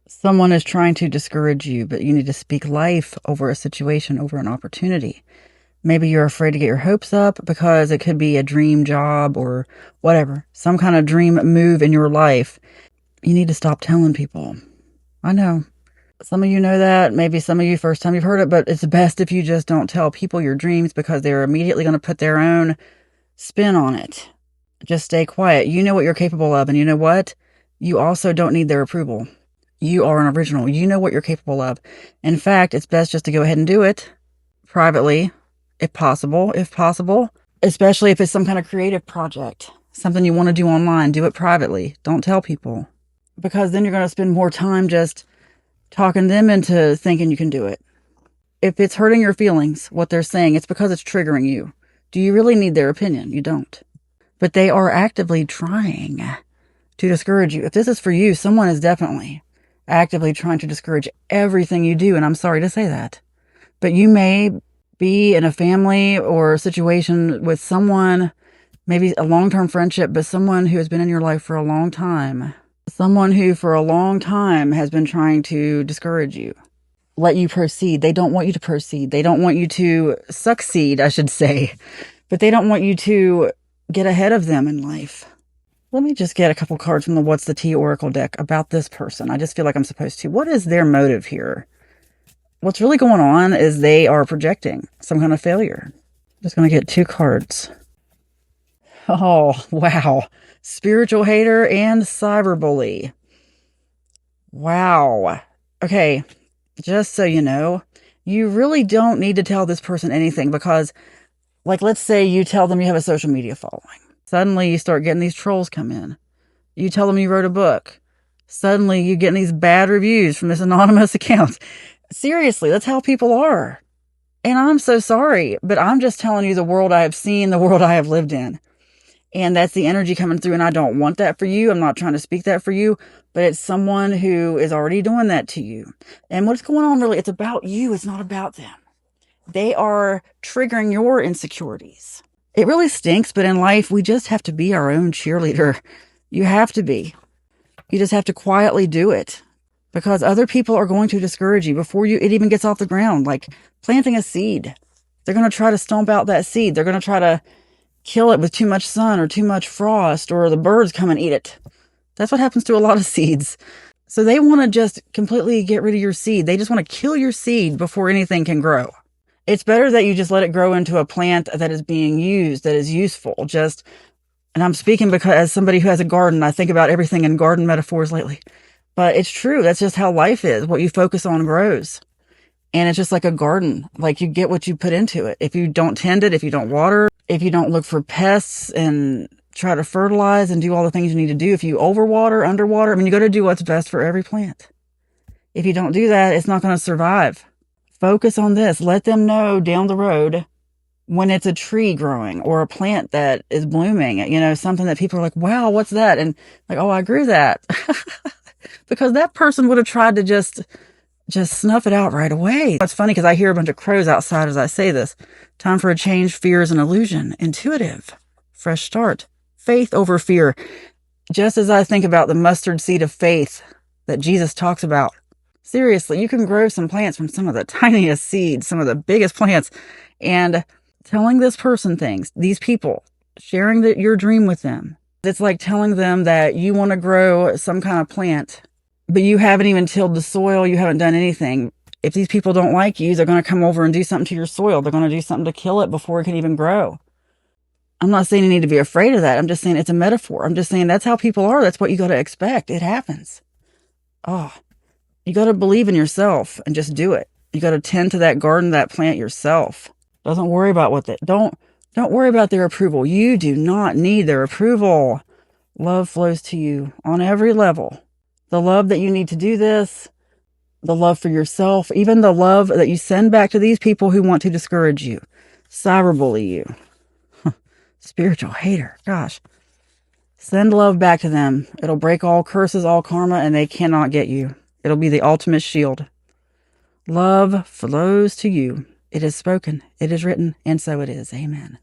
Someone is trying to discourage you, but you need to speak life over a situation, over an opportunity. Maybe you're afraid to get your hopes up because it could be a dream job or whatever, some kind of dream move in your life. You need to stop telling people. I know. Some of you know that. Maybe some of you first time you've heard it, but it's best if you just don't tell people your dreams because they're immediately going to put their own spin on it. Just stay quiet. You know what you're capable of, and you know what? You also don't need their approval. You are an original. You know what you're capable of. In fact, it's best just to go ahead and do it privately, if possible, especially if it's some kind of creative project, something you want to do online, do it privately. Don't tell people, because then you're going to spend more time just talking them into thinking you can do it. If it's hurting your feelings, what they're saying, it's because it's triggering you. Do you really need their opinion? You don't. But they are actively trying to discourage you. If this is for you, someone is definitely actively trying to discourage everything you do. And I'm sorry to say that. But you may be in a family or a situation with someone, maybe a long-term friendship, but someone who has been in your life for a long time. Someone who for a long time has been trying to discourage you, let you proceed. They don't want you to proceed. They don't want you to succeed, I should say. But they don't want you to get ahead of them in life. Let me just get a couple cards from the What's the Tea Oracle deck about this person. I just feel like I'm supposed to. What is their motive here? What's really going on is they are projecting some kind of failure. I'm just going to get 2 cards. Oh, wow. Spiritual hater and cyberbully. Wow. Okay, just so you know, you really don't need to tell this person anything because, like, let's say you tell them you have a social media following. Suddenly you start getting these trolls come in. You tell them you wrote a book. Suddenly you're getting these bad reviews from this anonymous account. Seriously, that's how people are. And I'm so sorry, but I'm just telling you the world I have seen, the world I have lived in. And that's the energy coming through, and I don't want that for you. I'm not trying to speak that for you, but it's someone who is already doing that to you. And what's going on really, it's about you. It's not about them. They are triggering your insecurities. It really stinks, but in life, we just have to be our own cheerleader. You have to be. You just have to quietly do it because other people are going to discourage you before it even gets off the ground, like planting a seed. They're going to try to stomp out that seed. They're going to try to kill it with too much sun or too much frost, or the birds come and eat it. That's what happens to a lot of seeds. So they want to just completely get rid of your seed. They just want to kill your seed before anything can grow. It's better that you just let it grow into a plant that is being used, that is useful. And I'm speaking because as somebody who has a garden, I think about everything in garden metaphors lately. But it's true. That's just how life is. What you focus on grows. And it's just like a garden. Like you get what you put into it. If you don't tend it, if you don't water, if you don't look for pests and try to fertilize and do all the things you need to do, if you overwater, underwater, I mean, you got to do what's best for every plant. If you don't do that, it's not going to survive. Focus on this. Let them know down the road when it's a tree growing or a plant that is blooming, something that people are like, wow, what's that? And like, oh, I grew that. Because that person would have tried to just snuff it out right away. It's funny because I hear a bunch of crows outside as I say this. Time for a change. Fear is an illusion. Intuitive. Fresh start. Faith over fear. Just as I think about the mustard seed of faith that Jesus talks about. Seriously, you can grow some plants from some of the tiniest seeds, some of the biggest plants, and telling this person things, these people, sharing your dream with them. It's like telling them that you want to grow some kind of plant, but you haven't even tilled the soil. You haven't done anything. If these people don't like you, they're going to come over and do something to your soil. They're going to do something to kill it before it can even grow. I'm not saying you need to be afraid of that. I'm just saying it's a metaphor. I'm just saying that's how people are. That's what you got to expect. It happens. Oh, you got to believe in yourself and just do it. You got to tend to that garden, that plant yourself. Don't worry about don't worry about their approval. You do not need their approval. Love flows to you on every level. The love that you need to do this, the love for yourself, even the love that you send back to these people who want to discourage you, cyberbully you. Spiritual hater. Gosh. Send love back to them. It'll break all curses, all karma, and they cannot get you. It'll be the ultimate shield. Love flows to you. It is spoken, it is written, and so it is. Amen.